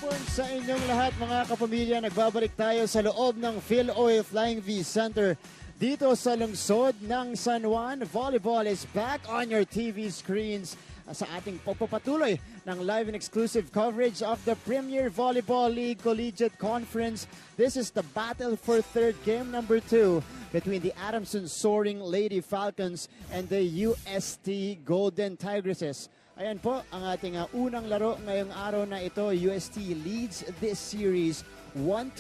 hapon sa inyong lahat mga kapamilya. Nagbabalik tayo sa loob ng PhilOil Flying V Center dito sa lungsod ng San Juan. Volleyball is back on your TV screens sa ating pagpapatuloy ng live and exclusive coverage of the Premier Volleyball League Collegiate Conference. This is the battle for third, game number 2 between the Adamson Soaring Lady Falcons and the UST Golden Tigresses. Ayan po ang ating unang laro ngayong araw na ito. UST leads this series 1-0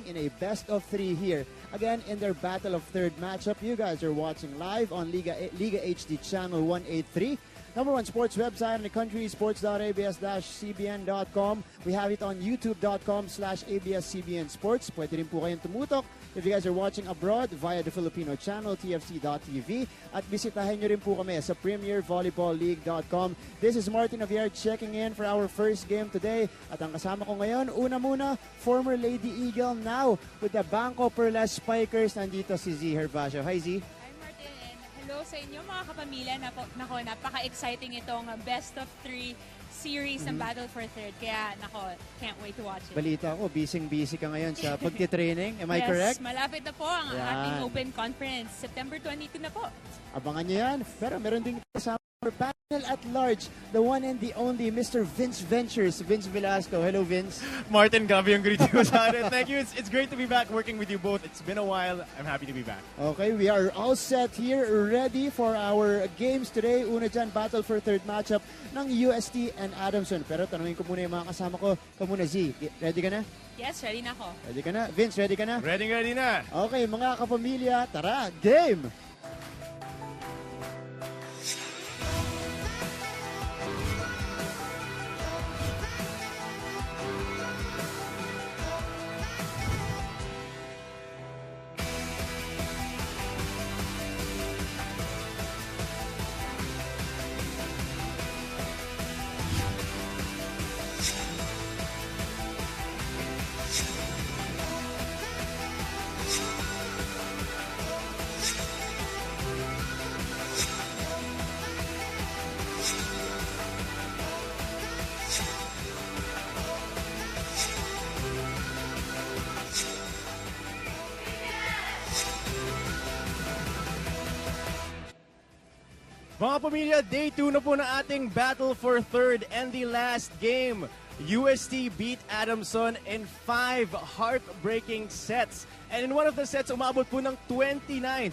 in a best of 3 here. Again, in their battle of third matchup, you guys are watching live on Liga HD channel 183. Number one sports website in the country, sports.abs-cbn.com. We have it on youtube.com/ABS-CBN Sports. Pwede rin po kayong tumutok if you guys are watching abroad via the Filipino channel, tfc.tv. At bisitahin nyo rin po kami sa premiervolleyballleague.com. This is Martin Javier checking in for our first game today. At ang kasama ko ngayon, una muna, former Lady Eagle, now with the Banco Perlas Spikers. Nandito si Z Herbacio. Hi Z. Hello sa inyo mga kapamilya. Nako, napaka-exciting itong best of 3 series ng Battle for Third. Kaya, nako, can't wait to watch it. Balita ko, busy ka ngayon sa pagtitraining. Am I correct? Yes, malapit na po ang ating Open Conference. September 22 na po. Abangan nyo yan. Pero meron din kasama our panel at large, the one and the only Mr. Vince Ventures, Vince Velasco. Hello, Vince. Martin, Gabi ang greetings sa atin. Thank you. It's great to be back working with you both. It's been a while. I'm happy to be back. Okay, we are all set here, ready for our games today. Una dyan, battle for third matchup ng UST and Adamson. Pero tanungin ko muna yung mga kasama ko. Kamuna, Z, ready ka na? Yes, ready na ako. Ready ka na? Vince, ready ka na? Ready na. Okay, mga kapamilya, tara, game! Mga pamilya, day 2 na po na ating battle for third and the last game. UST beat Adamson in 5 heartbreaking sets. And in one of the sets, umabot po ng 27-29.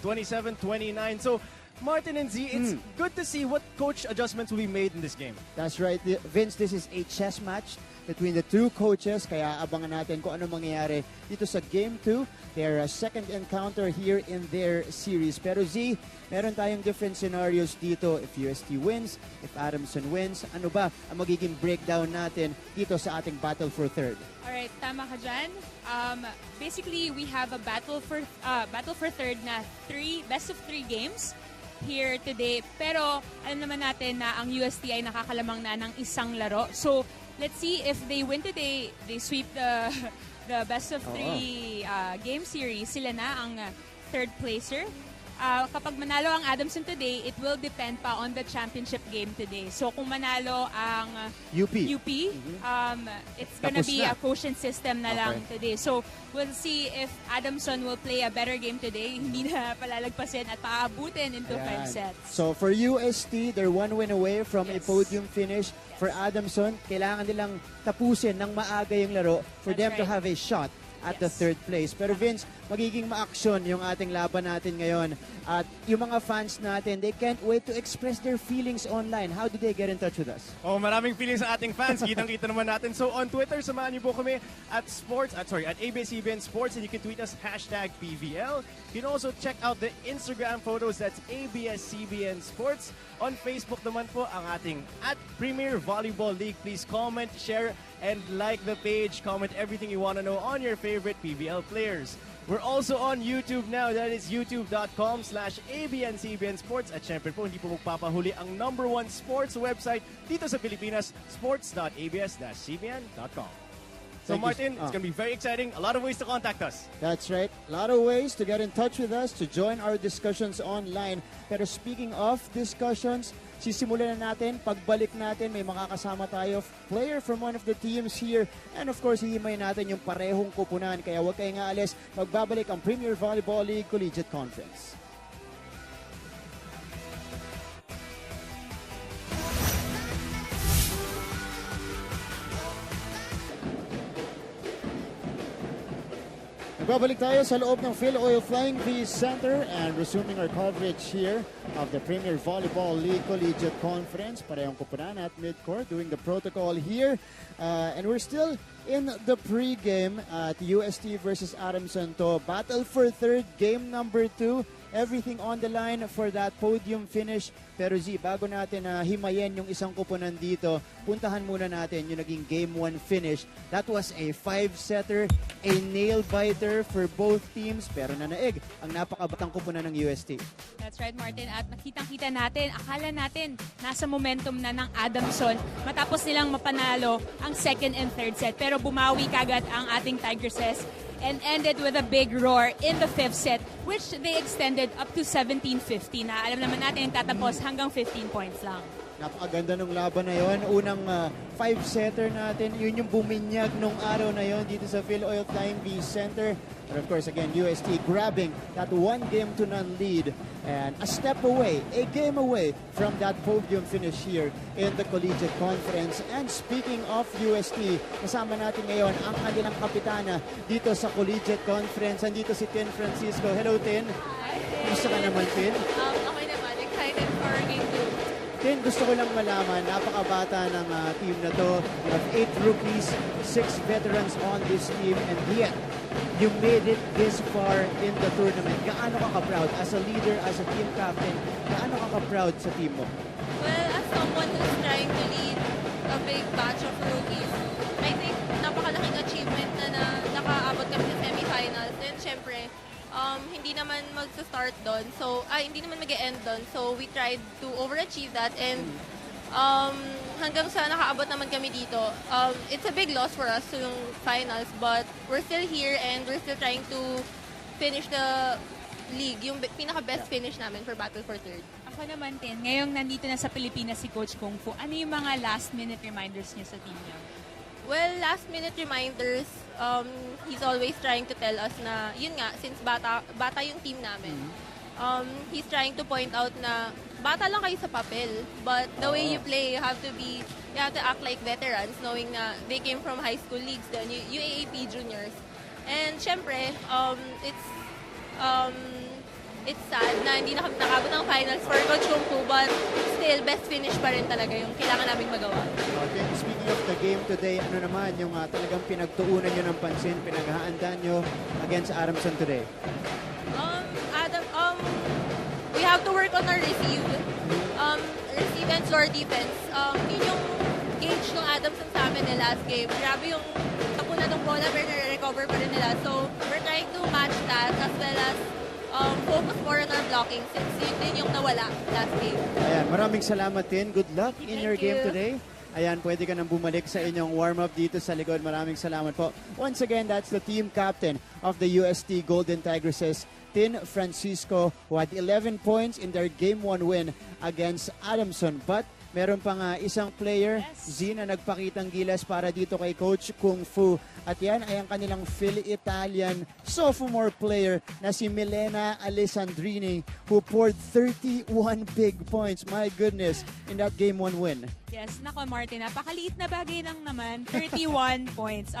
So, Martin and Z, it's good to see what coach adjustments will be made in this game. That's right. Vince, this is a chess match between the two coaches. Kaya abangan natin kung ano mangyayari dito sa Game 2. Their second encounter here in their series. Pero Z, meron tayong different scenarios dito. If UST wins, if Adamson wins, ano ba ang magiging breakdown natin dito sa ating battle for third? Alright, tama ka dyan. Basically, we have a battle for third na best of 3 games here today. Pero alam naman natin na ang UST ay nakakalamang na ng isang laro. So, let's see if they win today, they sweep the best of 3 game series. Sila na ang third placer. Kapag manalo ang Adamson today, it will depend pa on the championship game today. So kung manalo ang UP, it's gonna be a quotient system na lang today. So we'll see if Adamson will play a better game today. Hindi na palalagpasin at paabutin into 5 sets. So for UST, they're 1 win away from a podium finish. For Adamson, kailangan nilang tapusin ng maaga yung laro for them to have a shot at the third place. Pero Vince, magiging ma-action yung ating laban natin ngayon. At yung mga fans natin, they can't wait to express their feelings online. How do they get in touch with us? Oh, maraming feelings sa ating fans. Kitang-kita naman natin. So on Twitter, samahan niyo po kami at ABS-CBN Sports, and you can tweet us #PVL. You can also check out the Instagram photos. That's ABS-CBN Sports. On Facebook naman po ang ating @Premier Volleyball League. Please comment, share, and like the page. Comment everything you want to know on your favorite PVL players. We're also on YouTube now. That is youtube.com/ABS-CBN Sports. At syempre po, hindi po magpapahuli ang #1 sports website dito sa Pilipinas, sports.abs-cbn.com. So Thank you. Martin, it's going to be very exciting. A lot of ways to contact us. That's right. A lot of ways to get in touch with us, to join our discussions online. Pero speaking of discussions, sisimulan na natin. Pagbalik natin, may makakasama tayo player from one of the teams here. And of course, hihimay natin yung parehong kupunan. Kaya huwag kayong aalis. Magbabalik ang Premier Volleyball League Collegiate Conference. Babalik tayo sa loob ng Phil Oil Flying V Center and resuming our coverage here of the Premier Volleyball League Collegiate Conference. Parehong kupunan at midcourt doing the protocol here. And we're still in the pregame at UST versus Adamson. Battle for third, game number 2. Everything on the line for that podium finish. Pero Z, bago natin himayin yung isang kupunan dito, puntahan muna natin yung naging game 1 finish. That was a 5-setter, a nail-biter for both teams. Pero nanaig ang napakabatang kupunan ng UST. That's right, Martin. At nakitang-kita natin, akala natin nasa momentum na ng Adamson matapos nilang mapanalo ang second and third set. Pero bumawi kagad ang ating Tigresses and ended with a big roar in the 5th set, which they extended up to 17-15. Na alam naman natin yung tatapos hanggang 15 points lang. Napakaganda ng laban na yon. Unang 5-setter natin, yun yung buminyag nung araw na yon dito sa Phil Oil Flying V Center. But of course, again, UST grabbing that 1-0 lead and a step away, a game away from that podium finish here in the Collegiate Conference. And speaking of UST, kasama natin ngayon ang kanilang kapitana dito sa Collegiate Conference. Andito si Tin Francisco. Hello, Tin. Hi, Gusto ka naman, Tin? Okay naman. Excited for game 2. Tin, gusto ko lang malaman, napakabata ng team na to. You have 8 rookies, 6 veterans on this team, and yet, you made it this far in the tournament. Gaano ka ka-proud as a leader, as a team captain? Gaano ka ka-proud sa team mo? Well, as someone who's trying to lead a big batch of rookies, I think napakalaking achievement na nakaabot kami sa semifinals. And syempre, hindi naman magsa-start doon. So, hindi naman mag-e-end doon. So, we tried to overachieve that and hanggang sa nakaabot naman kami dito. It's a big loss for us yung finals, but we're still here and we're still trying to finish the league, yung pinaka-best finish namin for Battle for Third. Ako naman, Tin, ngayong nandito na sa Pilipinas si Coach Kung Fu, ano yung mga last-minute reminders niya sa team niya? Well, last-minute reminders, he's always trying to tell us na, yun nga, since bata yung team namin, he's trying to point out na bata lang kayo sa papel, but the way you play, you have to act like veterans, knowing na they came from high school leagues, then UAAP juniors. And syempre, it's sad na hindi na kami nakabot ng finals for Coach Kung Fu, but still, best finish pa rin talaga yung kailangan namin magawa. Okay, speaking of the game today, ano naman yung talagang pinagtuunan nyo ng pansin, pinaghahandaan nyo against Adamson today? We have to work on our receive and floor defense. Yun yung gauge ng Adamson sa amin the last game. Grabe yung tapunan ng bola pero nare-recover pa rin nila. So, we're trying to match that as well as focus more on our blocking since yun din yung nawala last game. Ayan, maraming salamat din. Good luck in your game today. Ayan, pwede ka nang bumalik sa inyong warm-up dito sa likod. Maraming salamat po. Once again, that's the team captain of the UST Golden Tigresses, Tin Francisco, who had 11 points in their Game 1 win against Adamson. But meron pang isang player, Z, na nagpakitang gilas para dito kay Coach Kung Fu. At yan ay ang kanilang Phil-Italian sophomore player na si Milena Alessandrini, who poured 31 big points. My goodness, in that Game 1 win. Yes, nako Martin, napakaliit na bagay lang naman. 31 points,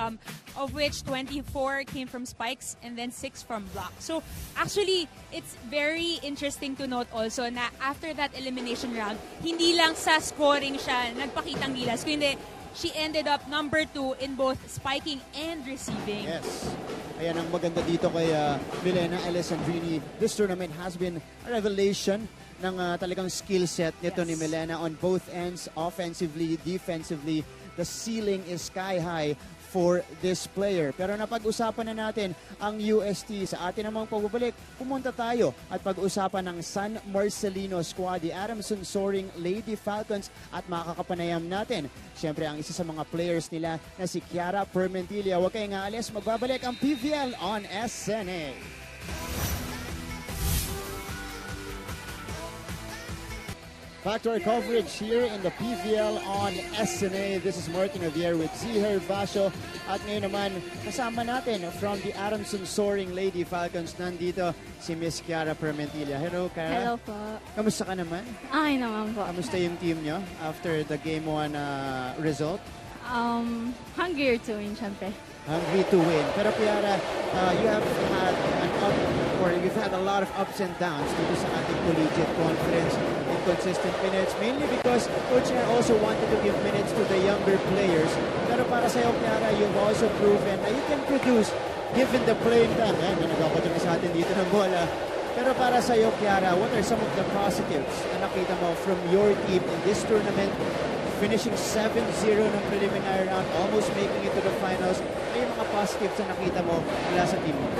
of which 24 came from spikes and then 6 from blocks. So actually, it's very interesting to note also na after that elimination round, hindi lang sa scoring siya nagpakitang gilas, kundi she ended up number 2 in both spiking and receiving. Yes. Ayan ang maganda dito kay Milena Alessandrini. This tournament has been a revelation talagang skill set nito Yes. ni Milena on both ends, offensively, defensively. The ceiling is sky high for this player. Pero napag-usapan na natin ang UST. Sa atin namang pagbabalik, pumunta tayo at pag-usapan ng San Marcelino squad, the Adamson Soaring Lady Falcons, at makakapanayam natin. Siyempre, ang isa sa mga players nila na si Kiara Permentilla. Huwag kayong aalis, magbabalik ang PVL on SNA. Back to our coverage here in the PVL on SNA. This is Martin Javier with Ziher Vasho. At ngayon naman, kasama natin from the Adamson Soaring Lady Falcons. Nandito si Miss Kiara Permentilla. Hello, Kiara. Hello po. Kamusta ka naman? Ay naman po. Kamusta yung team nyo after the Game 1 result? Hungrier to win, syempre. Hungry to win. Pero Kiara, you have had you've had a lot of ups and downs dito sa ating collegiate conference. Inconsistent minutes, mainly because Coach Air also wanted to give minutes to the younger players. Pero para sa'yo, Kiara, you've also proven that you can produce given the playing time. May nagpapatuloy sa atin dito ng bola. Pero para sa'yo, Kiara, what are some of the positives na nakita mo from your team in this tournament? Finishing 7-0 ng preliminary round, almost making it to the finals. Ano yung mga positives na nakita mo mula sa team mo?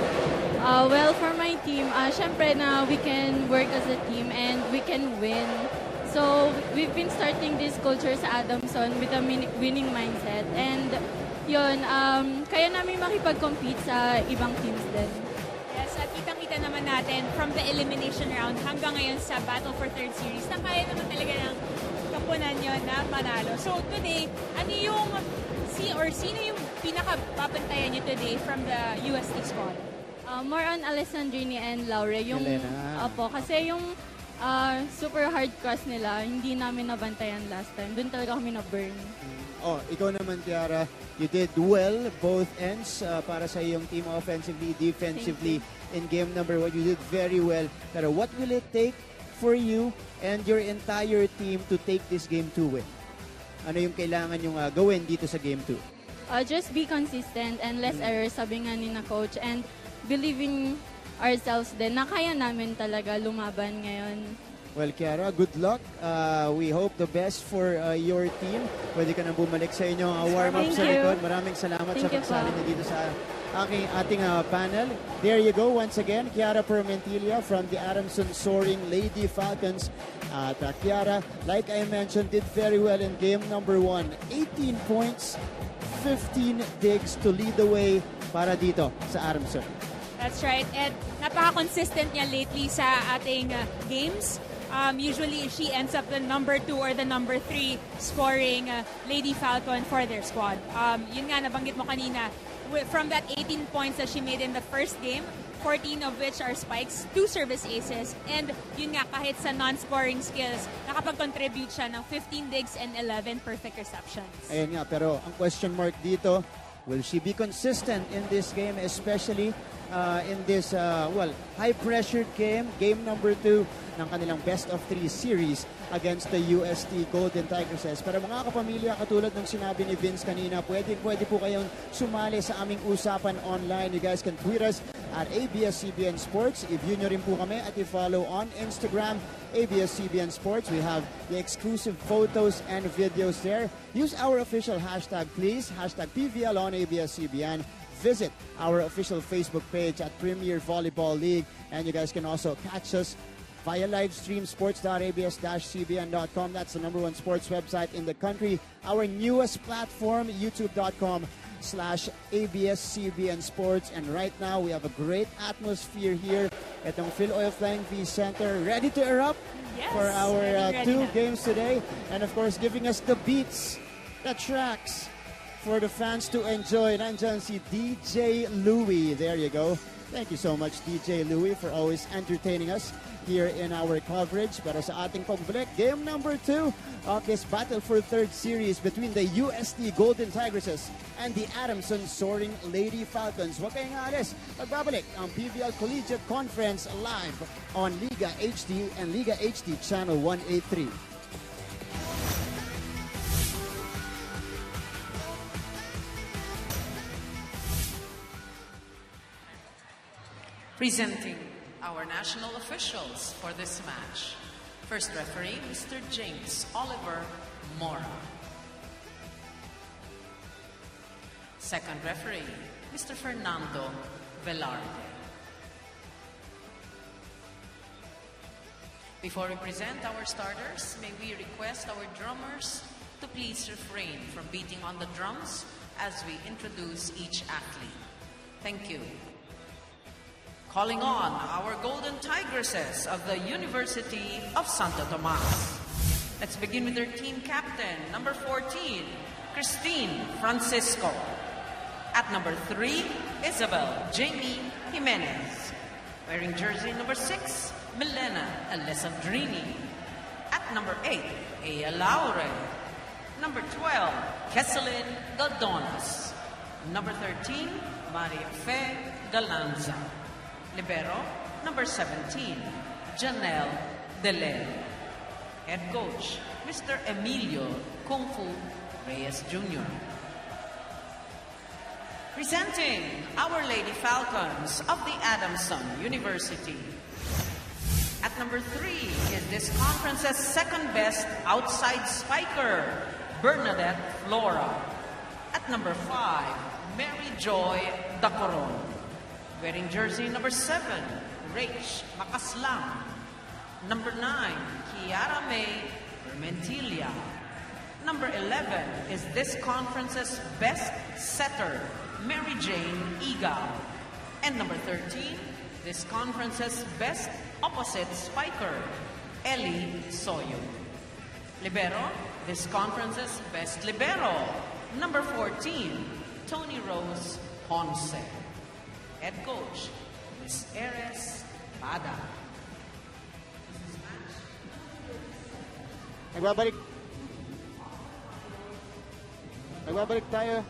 Well, for my team, syempre na we can work as a team and we can win. So, we've been starting this culture sa Adamson with a winning mindset. And yun, kaya namin makipag-compete sa ibang teams din. Yes, at kitang-kita naman natin from the elimination round hanggang ngayon sa Battle for Third Series na kaya naman talaga ng kapunan nyo na manalo. So today, ano yung sino yung pinaka-papantayan nyo today from the UST squad? More on Alessandrini and Laure. Yung, Elena. Kasi yung super hard cross nila, hindi namin nabantayan last time. Doon talaga kami na-burn. Oh, ikaw naman, Kiara, you did well both ends para sa iyong team offensively, defensively in game number 1. You did very well. Pero what will it take for you and your entire team to take this game 2 win? Ano yung kailangan yung gawin dito sa game 2? Just be consistent and less errors, sabi nga ni na coach. And believing ourselves din na kaya namin talaga lumaban ngayon. Well, Kiara, good luck. We hope the best for your team. Pwede ka nang bumalik sa inyong warm-up Thank sa you. likod. Maraming salamat Thank sa you pagsali po. niyo dito sa ating panel. There you go once again, Kiara Permentilla from the Adamson Soaring Lady Falcons. At Kiara, like I mentioned, did very well in game number 1. 18 points, 15 digs to lead the way para dito sa Adamson. That's right. And napaka-consistent niya lately sa ating games. Usually, she ends up the number 2 or the number 3 scoring Lady Falcon for their squad. Yun nga, nabanggit mo kanina, from that 18 points that she made in the first game, 14 of which are spikes, 2 service aces, and yun nga, kahit sa non-scoring skills, nakapag-contribute siya ng 15 digs and 11 perfect receptions. Ayun nga, pero ang question mark dito, will she be consistent in this game, especially in this high-pressured game, game number 2 ng kanilang best-of-3 series against the UST Golden Tigresses. Pero mga kapamilya, katulad ng sinabi ni Vince kanina, pwede po kayong sumali sa aming usapan online. You guys can tweet us at ABS-CBN Sports. I-view nyo rin po kami at i-follow on Instagram, ABS-CBN Sports. We have the exclusive photos and videos there. Use our official hashtag, please. Hashtag PVL on ABS-CBN. Visit our official Facebook page at Premier Volleyball League. And you guys can also catch us via live stream sports.abs-cbn.com. That's the #1 sports website in the country. Our newest platform, youtube.com/ABS-CBN Sports. And right now, we have a great atmosphere here at the Phil Oil Flying V Center. Ready to erupt Yes, for our ready 2 na. games today. And of course, giving us the beats, the tracks, for the fans to enjoy. Nandyan si DJ Louie. There you go. Thank you so much, DJ Louie, for always entertaining us here in our coverage. Para sa ating pagbalik, game number 2 of this Battle for Third series between the UST Golden Tigresses and the Adamson Soaring Lady Falcons. Huwag kayong aalis. Magbabalik ang PVL Collegiate Conference live on Liga HD and Liga HD Channel 183. Presenting our national officials for this match. First referee, Mr. James Oliver Mora. Second referee, Mr. Fernando Velarde. Before we present our starters, may we request our drummers to please refrain from beating on the drums as we introduce each athlete. Thank you. Calling on our Golden Tigresses of the University of Santo Tomas. Let's begin with their team captain, number 14, Christine Francisco. At number 3, Isabel Jamie Jimenez. Wearing jersey number 6, Milena Alessandrini. At number 8, Ea Laure. Number 12, Kesselin Galdonas. Number 13, Maria Fe Galanza. Libero, number 17, Janelle Delel. Head coach, Mr. Emilio Kung Fu Reyes Jr. Presenting Our Lady Falcons of the Adamson University. At number 3 is this conference's second best outside spiker, Bernadette Flora. At number 5, Mary Joy Dacoron. Wearing jersey number 7, Rach Macaslang. Number 9, Kiara May Permentilia. Number 11 is this conference's best setter, Mary Jane Igao. And number 13, this conference's best opposite spiker, Ellie Soyo. Libero, this conference's best libero, number 14, Tony Rose Ponce. Head coach, Ms. Eres Bada. Nagbabalik tayo.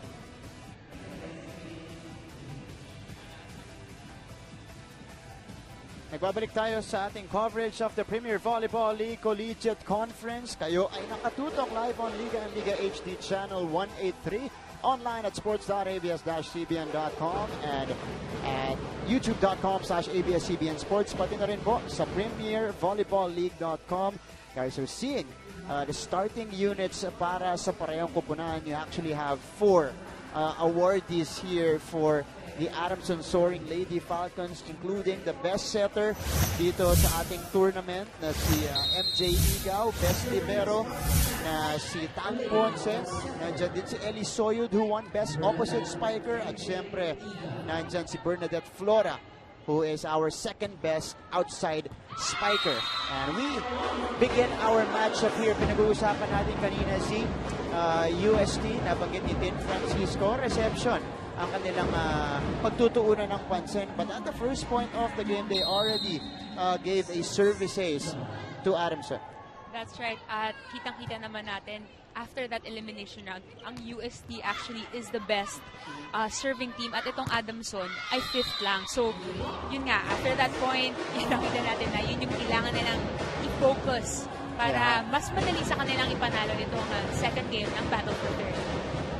Nagbabalik tayo sa ating coverage of the Premier Volleyball League Collegiate Conference. Kayo ay nakatutok live on Liga and Liga HD Channel 183, online at sports.abs-cbn.com and at youtube.com/ABS-CBN Sports. Pati na rin po sa premiervolleyballleague.com. Guys, we're seeing the starting units para sa parehong kupunan. You actually have 4 awardees here for the Adamson Soaring Lady Falcons, including the best setter dito sa ating tournament na si MJ Igao, best libero na si Tan Ponce, nandiyan din si Ellie Soyud who won best opposite spiker, at syempre nandiyan si Bernadette Flora who is our second best outside spiker. And we begin our matchup here. Pinag-uusapan natin kanina si UST, nabanggit ni Tin Francisco, reception ang kanilang pagtutuunan ng pansin. But at the first point of the game, they already gave a services to Adamson. That's right. At kitang-kita naman natin, after that elimination round, ang UST actually is the best serving team. At itong Adamson ay 5th lang. So, yun nga, after that point, kitang-kita natin na yun yung kailangan nilang i-focus para mas madali sa kanilang ipanalo nitong second game ng Battle for Third.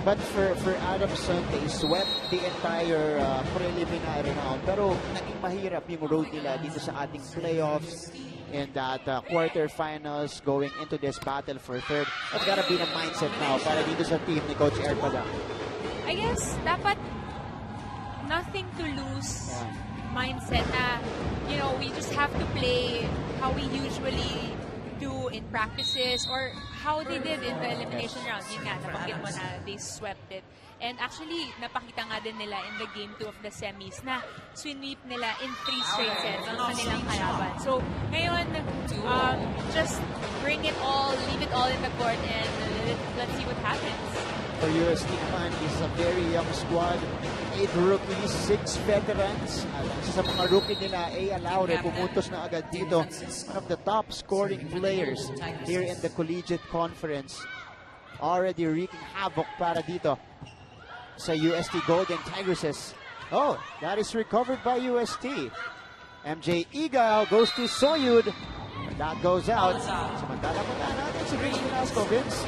But for Adamson, they swept the entire preliminary round. Pero naging mahirap yung road nila dito sa ating playoffs in that quarterfinals going into this battle for third. That's gotta be the mindset now para dito sa team ni Coach Erpada. I guess dapat nothing to lose mindset na, you know, we just have to play how we usually do in practices or how they did in the elimination round. Yun nga, nabanggit mo na they swept it. And actually, napakita nga din nila in the game 2 of the semis na sweep nila in 3 straight sets ang kanilang kalaban. So, ngayon, just bring it all, leave it all in the court and let's see what happens. For UST naman, this is a very young squad. 8 rookies, 6 veterans. At isa sa mga rookie nila, Ea Laure, pumutos na agad dito. One of the top scoring players here in the Collegiate Conference. Already wreaking havoc para dito sa UST Golden Tigresses. Oh, that is recovered by UST. MJ Igao goes to Soyud. That goes out. Samantala mo na natin si Vince Velasco. Vince?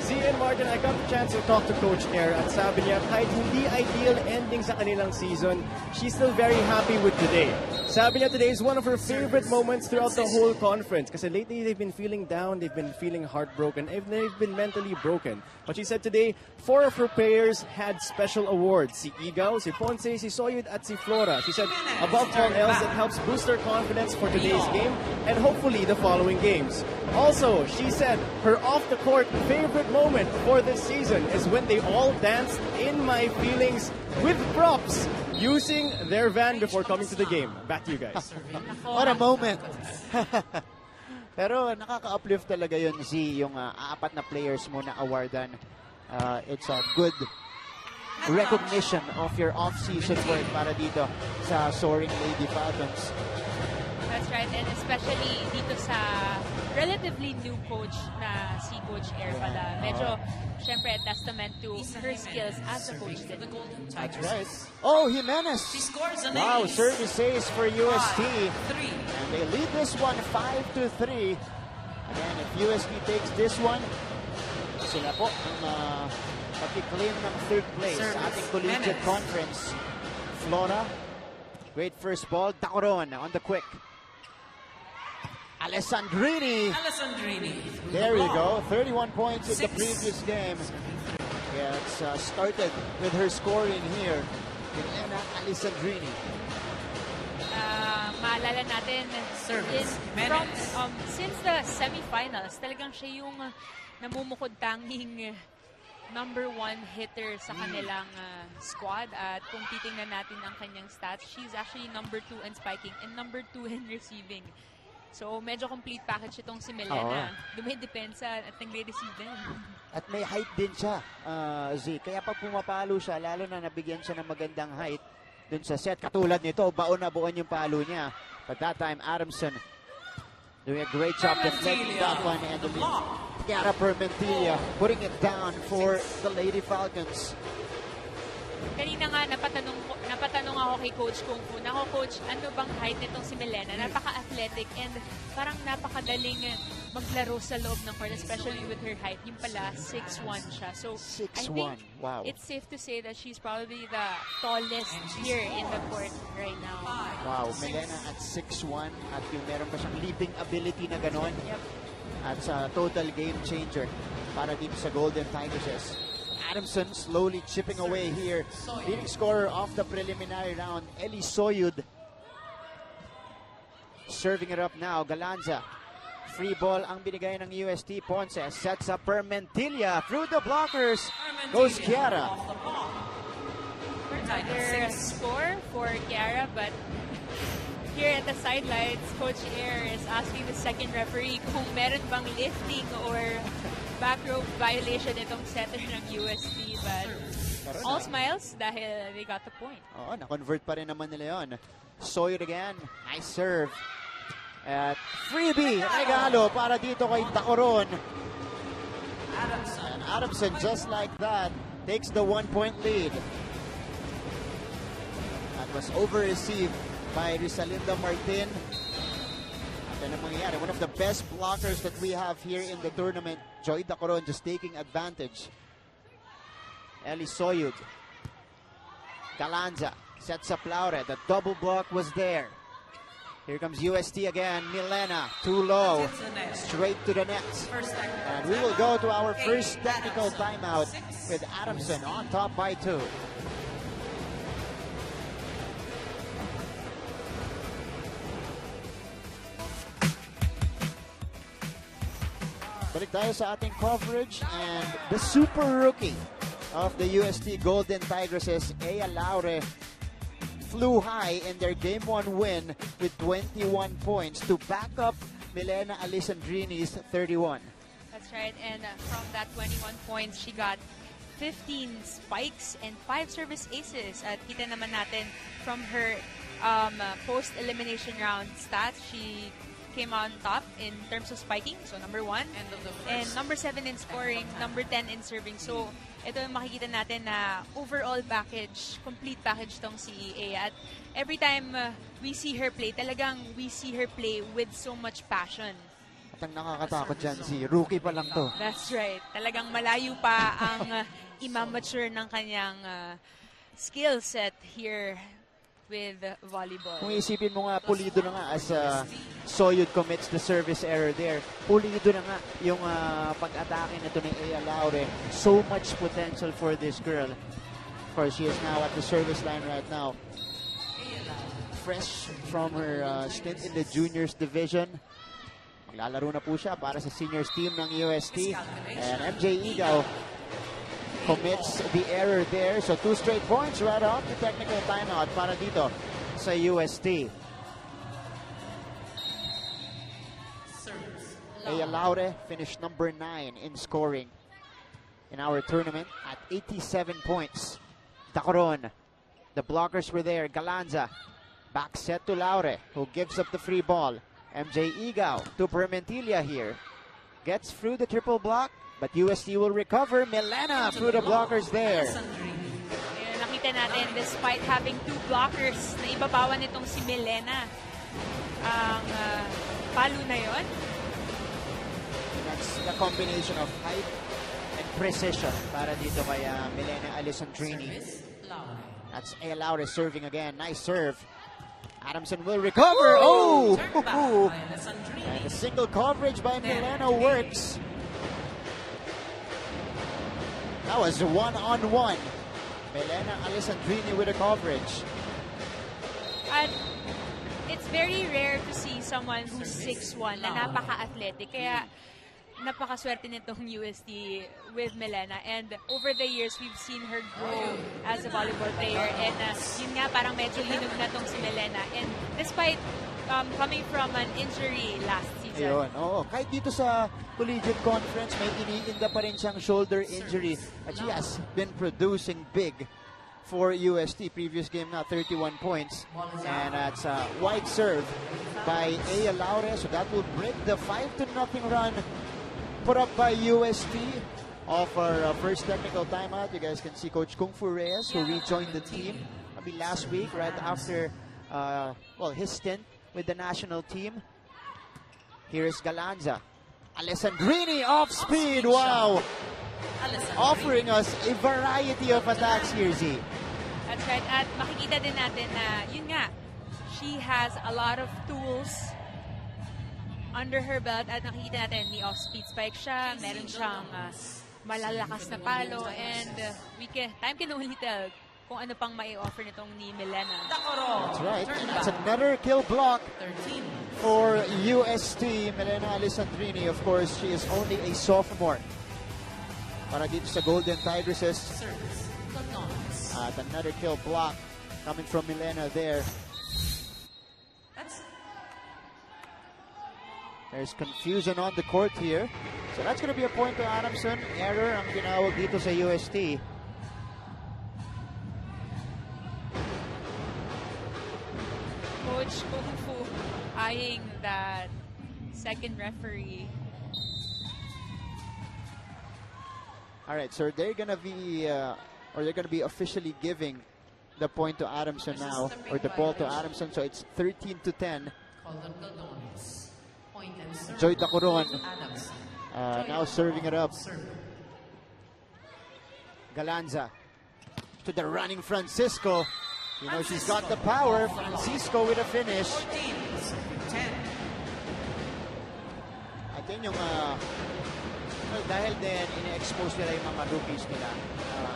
Z and Martin, I got the chance to talk to Coach Air at sabi niya, kahit hindi ideal ending sa kanilang season, she's still very happy with today. Sabi niya today is one of her favorite moments throughout the whole conference kasi lately they've been feeling down, they've been feeling heartbroken, and they've been mentally broken. But she said today, 4 of her players had special awards. Si Igaw, si Ponce, si Soyud, at si Flora. She said, above all else, it helps boost her confidence for today's game and hopefully the following games. Also, she said her off-the-court favorite moment for this season is when they all danced In My Feelings with props using their van before coming to the game. Back to you guys. What a moment. Pero nakaka-uplift talaga yun, Z, yung 4 na players mo na awardan. It's a good recognition of your off-season work para dito sa Soaring Lady Falcons. That's right, and especially dito sa relatively new coach na si Coach Air pala. Medyo, syempre, testament to her skills as a coach din. That's right. Oh, Jimenez! Wow, service ace for UST. And they lead this one 5-3. Again, if UST takes this one, sila po ang pag-claim ng 3rd place sa ating Collegiate Conference. Flora, great first ball. Dacoron on the quick. Alessandrini. There you go. 31 points in the previous game. Yeah, it's started with her scoring here. Elena Alessandrini. Maalala natin, since the semifinals, talagang siya yung namumukod tanging number 1 hitter sa kanilang squad. At kung titingnan natin ang kanyang stats, she's actually number 2 in spiking and number 2 in receiving. So, medyo complete package itong si Milena. Dumidepensa at nagre-receive din. At may height din siya, Z. Kaya pag pumapalo siya, lalo na nabigyan siya ng magandang height dun sa set. Katulad nito, baon na buon yung palo niya. But that time, Adamson doing a great job deflecting that one. And Chiara Permentilla putting it down for the Lady Falcons. Kanina nga, napatanong ako kay Coach Kung Fu. Nako, Coach, ano bang height nitong si Milena? Napaka-athletic and parang napakadaling maglaro sa loob ng court, especially with her height. Yung pala, 6'1" siya. So, 6'1", wow. It's safe to say that she's probably the tallest here in the court right now. Wow, Milena at 6'1", at yung meron pa siyang leaping ability na ganon. Yep. At sa total game changer para dito sa Golden Tigresses. Adamson slowly chipping away here. Leading scorer of the preliminary round, Eli Soyud. Serving it up now, Galanza. Free ball ang binigay ng UST. Ponce sets up Permentilla through the blockers. Goes Chiara. Another score for Chiara, but here at the sidelines, Coach Air is asking the second referee kung meron bang lifting or back rope violation itong setter ng UST, but all smiles dahil they got the point. Oo, na-convert pa rin naman nila yun. Soyud again, nice serve. At freebie, regalo para dito kay Dacoron. And Adamson, just like that, takes the 1-point lead. That was over-received by Risalinda Martin. Ano mangyayari? One of the best blockers that we have here in the tournament. Joy Dacoron just taking advantage. Eli Soyud. Galanza sets up Laure. The double block was there. Here comes UST again. Milena, too low. Straight to the net. And we will go to our first technical timeout with Adamson on top by 2. Balik tayo sa ating coverage, and the super rookie of the UST Golden Tigresses, Ea Laure, flew high in their Game 1 win with 21 points to back up Milena Alessandrini's 31. That's right, and from that 21 points, she got 15 spikes and 5 service aces. At kita naman natin from her post-elimination round stats, she came on top in terms of spiking, so number 1, and number 7 in scoring, number 10 in serving. So ito yung makikita natin na overall package, complete package tong CEA. At every time we see her play, talagang we see her play with so much passion. At ang nakakatakot dyan, si rookie pa lang to. That's right. Talagang malayo pa ang imamature ng kanyang skill set here with volleyball. Kung isipin mo nga, pulido na nga as Soyud commits the service error there. Pulido na nga yung pag-atake nito ni Ea Laure. So much potential for this girl. Of course, she is now at the service line right now. Fresh from her stint in the juniors division. Maglalaro na po siya para sa seniors team ng UST. And MJ Igaw commits the error there. So 2 straight points right off the technical timeout para dito sa UST. Ea Laure finished number 9 in scoring in our tournament at 87 points. Tacoron, the blockers were there. Galanza, back set to Laure, who gives up the free ball. MJ Igaw to Permentilla here. Gets through the triple block, but UST will recover. Milena through the blockers there. Ayan, nakita natin, despite having 2 blockers, na ibabawan nitong si Milena ang palo na yon. That's the combination of height and precision para dito kay Milena Alessandrini. That's Ea Laure serving again. Nice serve. Adamson will recover. Oh! And a single coverage by Milena works. That was 1-on-1. Milena Alessandrini with a coverage. And it's very rare to see someone who's 6'1" na napaka-athletic. Kaya napakaswerte nitong UST with Milena. And over the years, we've seen her grow as a volleyball player. And yun nga, parang medyo hinog na tong si Milena. And despite coming from an injury last season. Ayun, oo. Kahit dito sa Collegiate Conference, may iniinda pa rin siyang shoulder injury. At she has been producing big for UST. Previous game na 31 points. And that's a wide serve by Ea Laure. So that will break the 5-0 run put up by UST off our first technical timeout. You guys can see Coach Kung Fu Reyes, who rejoined the team maybe last week, right after his stint with the national team. Here is Galanza. Alessandrini off speed. Wow! Offering us a variety of attacks here, Z. That's right. At makikita din natin na, yun nga, she has a lot of tools under her belt at nakikita natin may off-speed spike siya, meron siyang malalakas na palo, and time can only tell kung ano pang mai-offer nitong ni Milena. That's right. That's another kill block for UST. Milena Alessandrini, of course, she is only a sophomore para dito sa Golden Tigresses. At another kill block coming from Milena there. There's confusion on the court here. So that's going to be a point to Adamson. Error ang ginawag dito sa UST. Coach Kung Fu eyeing that second referee. All right, so they're going to be officially giving the point to Adamson now, or the ball to Adamson. So it's 13-10. Joy Tacoron now serving it up. Galanza to the running Francisco. You know, she's got the power. Francisco with a finish. I think yung dahil din ina-expose nila yung mga rookies nila,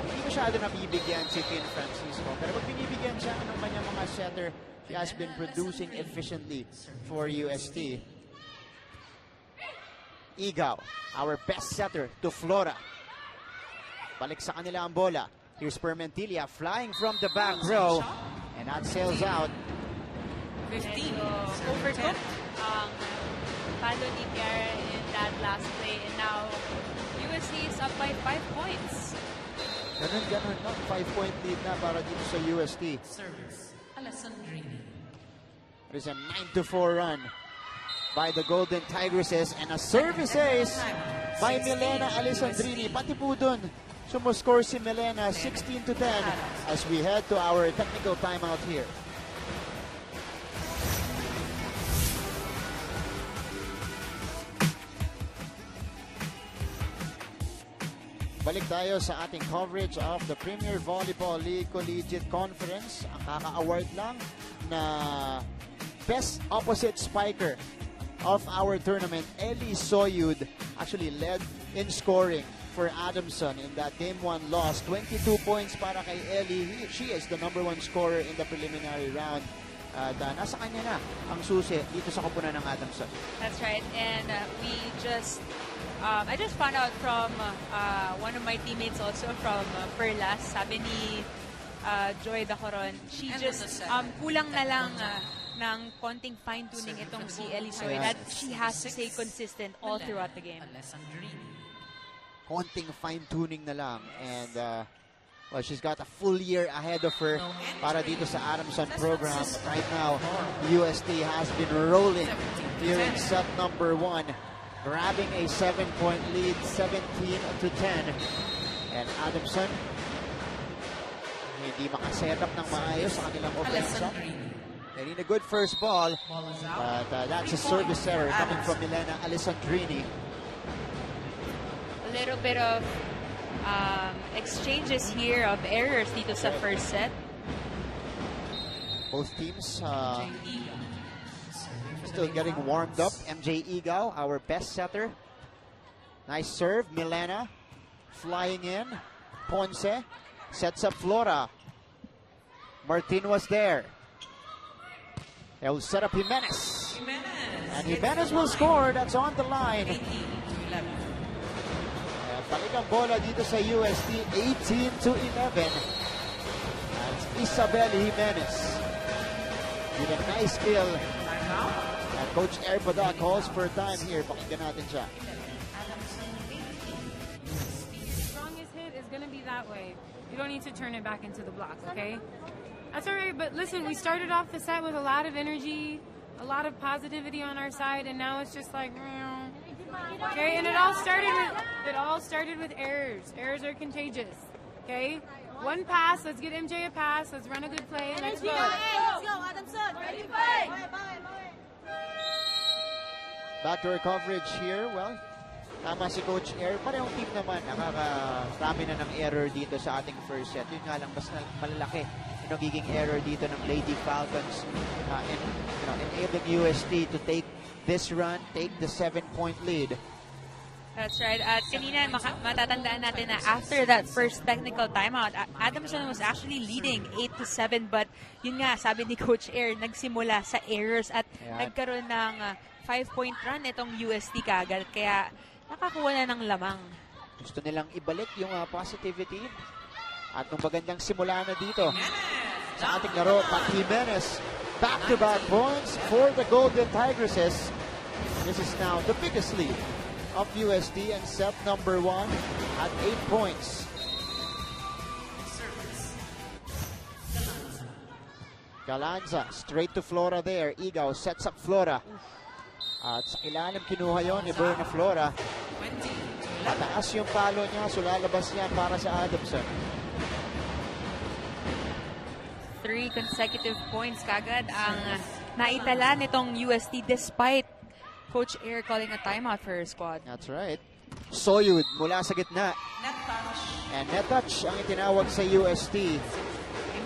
hindi masyado nabibigyan si Finn Francisco. Pero pag binibigyan siya ng kanyang mga setter, he has been producing efficiently for UST. Igaw, our best setter, to Flora. Balik sa kanila ang bola. Here's Permentilla flying from the back row. And that sails out. 15. Overcooked ang palo ni Kiara in that last play. And now, UST is up by 5 points. Ganun na. 5-point lead na para dito sa UST. Service, Alessandrini. It is a 9-4 run by the Golden Tigresses, and a service ace by Milena Alessandrini. Pati po dun, sumuscore si Milena 16-10 as we head to our technical timeout here. balik tayo sa ating coverage of the Premier Volleyball League Collegiate Conference. Ang kaka-award lang na Best Opposite Spiker of our tournament, Ellie Soyud, actually led in scoring for Adamson in that Game 1 loss. 22 points para kay Ellie. She is the #1 scorer in the preliminary round. Nasa kanya na ang susi dito sa koponan ng Adamson. That's right. And I just found out from one of my teammates also from Perlas. Sabi ni Joy Dacoron, she just kulang na lang ng konting fine-tuning itong si Ellie Soy. That she has to stay consistent all throughout the game. Konting fine-tuning na lang. And well, she's got a full year ahead of her para dito sa Adamson program. Right now, UST has been rolling here in set number 1, grabbing a 7-point lead, 17-10. And Adamson, hindi makaset up ng maayos sa kanilang offense. They need a good first ball, but that's a service error coming from Milena Alessandrini. A little bit of exchanges here of errors dito sa first set. Both teams still getting warmed up. MJ Igaw, our best setter. Nice serve. Milena flying in. Ponce sets up Flora. Martin was there. They'll set up Jimenez. And Jimenez will score. That's on the line. Balik ang bola dito sa UST, 18-11. That's Isabel Jimenez with a nice kill. And Coach Erpada calls for time here. Pakinggan natin siya. Strongest hit is going to be that way. You don't need to turn it back into the block, okay? That's all right, but listen, we started off the set with a lot of energy, a lot of positivity on our side, and now it's just like, okay, and it all started with errors. Errors are contagious. Okay? One pass, let's get MJ a pass, let's run a good play, let's go. Let's go, Adamson. Ready, fight. Back to our coverage here. Well, tama si Coach Air. Parehong team naman. Nakarami na ng error dito sa ating first set. Yun nga lang, mas malalaki yung nagiging error dito ng Lady Falcons in enabling UST to take this run, take the 7-point lead. That's right. At kanina matatandaan natin na after that first technical timeout, Adamson was actually leading 8-7, but yun nga, sabi ni Coach Air, nagsimula sa errors at nagkaroon ng 5-point run itong UST kagad. Kaya nakakuha na ng lamang. Gusto nilang ibalik yung positivity at ng magandang simula na dito sa ating laro. Pat Jimenez, back-to-back points for the Golden Tigresses. This is now the biggest lead of UST and set number 1 at 8 points. Galanza straight to Flora there. Igaw sets up Flora. At sa ilalim kinuha yon ni Berna Flora. Mataas yung palo niya, so lalabas yan para sa Adamson. 3 consecutive points kagad ang naitala nitong UST despite Coach Air calling a timeout for her squad. That's right. Soyud mula sa gitna. And net touch ang itinawag sa UST.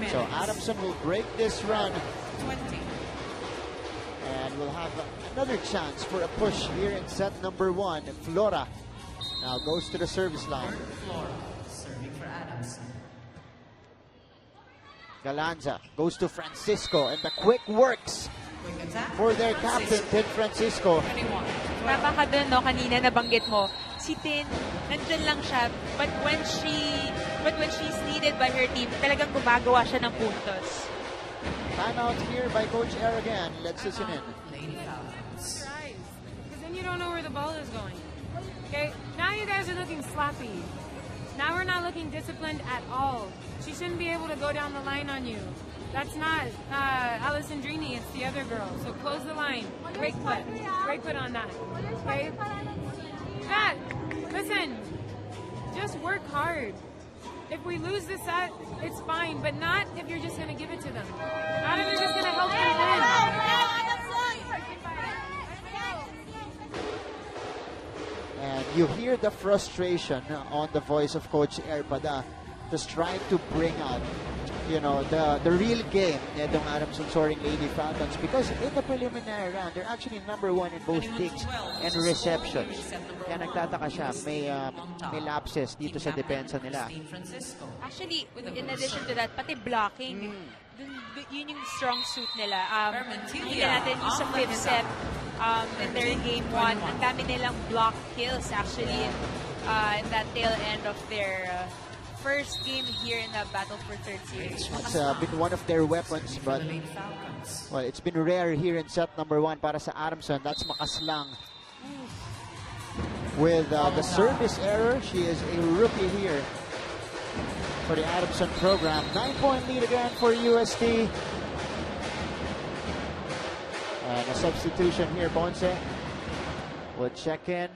So Adamson will break this run. And we'll have another chance for a push here in set number 1. Flora now goes to the service line. Flora serving for Adamson. Galanza goes to Francisco, and the quick works for their captain, Tin Francisco. Tama ka dun, no? Kanina nabanggit mo, si Tin, nandyan lang siya, but when she's needed by her team, talagang gumagawa siya ng puntos. Timeout here by Coach Air again. Let's listen in. Because then you don't know where the ball is going. Okay, now you guys are looking sloppy. Now we're not looking disciplined at all. She shouldn't be able to go down the line on you. That's not Alessandrini, it's the other girl. So close the line. Break put on that. Okay? That, listen, just work hard. If we lose the set, it's fine, but not if you're just going to give it to them. Not if you're just going to help them win. And you hear the frustration on the voice of Coach Erpada, just trying to bring out, the real game nitong Adamson Soaring Lady Falcons, because in the preliminary round, they're actually number 1 in both digs and receptions. Kaya nagtataka siya, may lapses dito sa depensa nila. Actually, in addition to that, pati blocking, yun yung strong suit nila. Hindi natin yung sa fifth set, in their game 1, ang dami nilang block kills actually in that tail end of their first game here in the Battle for Third Series. It's been one of their weapons, but well, it's been rare here in set number 1 para sa Adamson. That's Makaslang. With the service error, she is a rookie here for the Adamson program. 9-point lead again for UST. And a substitution here, Ponce will check in.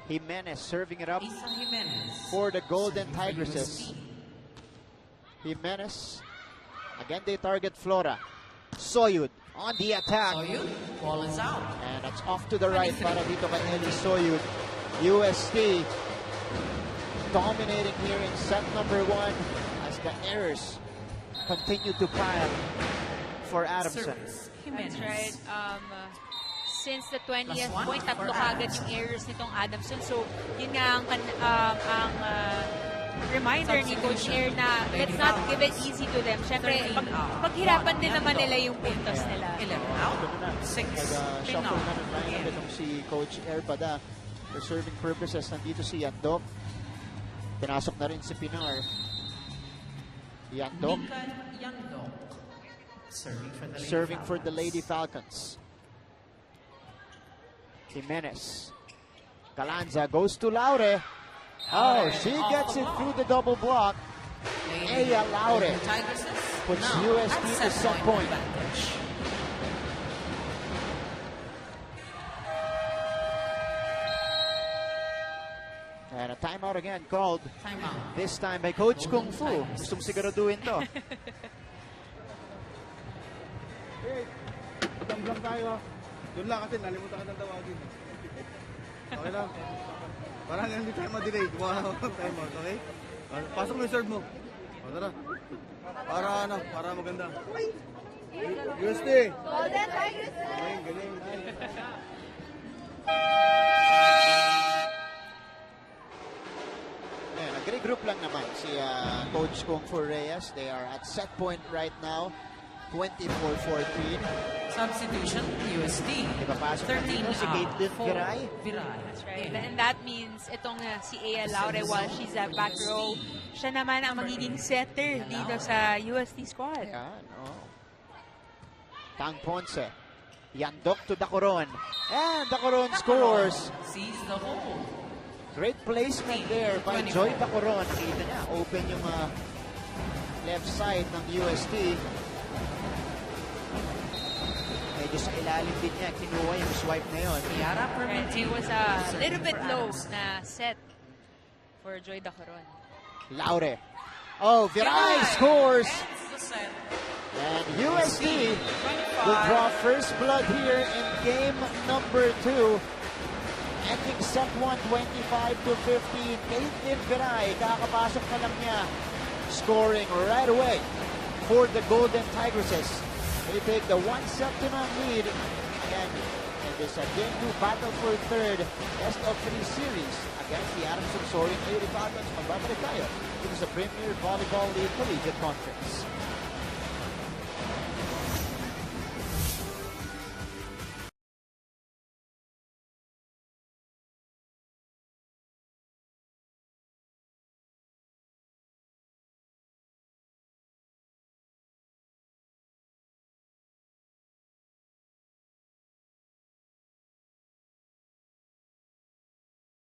Jimenez serving it up for the Golden Tigresses. Jimenez. Again, they target Flora. Soyud on the attack. Soyud, ball is out. And that's off to the right para dito kay Eli Soyud. UST dominating here in set number 1 as the errors continue to pile for Adamson. That's right. Since the 20th point, tatlo kagad yung errors nitong Adamson. So, yun nga ang reminder ni Coach Air na let's not give it easy to them. Siyempre, paghirapan din naman nila yung puntos nila. 11 out, 6 Shuffle na ng lineup itong si Coach Erpada. For serving purposes, nandito si Yandok. Pinasok na rin si Pinar. Yandok. Serving for the Lady Falcons. Jimenez. Galanza goes to Laure. Oh, she gets it through the double block. Aya Laure puts UST to set point. And a timeout again called. This time by Coach Kung Fu. Gustong siguraduhin to. Tamblang tayo. Doon lang kasi nalimutan ka ng tawagin. Okay lang. Parang hindi tayo ma-delay. Gumawa na ako ng timeout, okay? Pasok mo yung serve mo. O, tara. Para maganda. UST! Galing. Nag-regroup lang naman si Coach Kung Fu Reyes. They are at set point right now. 24-14. Substitution, UST. 13 si Caitlin Viray. That's right. And that means itong si Aya Laure, while she's at back row, siya naman ang magiging setter dito sa UST squad. Yan, Tang Ponce. Yandok to Dacoron. And Dacoron scores. Sees the hole. Great placement there by Joy Dacoron. Nakita niya, open yung left side ng UST. Medyo sa ilalim din niya, kinuha yung swipe na yun. And it was a little bit low na set for Joy Dacoron. Laure. Oh, Viray scores! And UST will draw first blood here in game number 2. Ending set 1, 25-15. Caitlin Viray, kakapasok na lang niya. Scoring right away for the Golden Tigresses. They take the 1-0 lead again in this game 2 battle for third best of 3 series against the Adamson Soaring Lady Falcons. Magbabalik tayo dito sa Premier Volleyball League Collegiate Conference.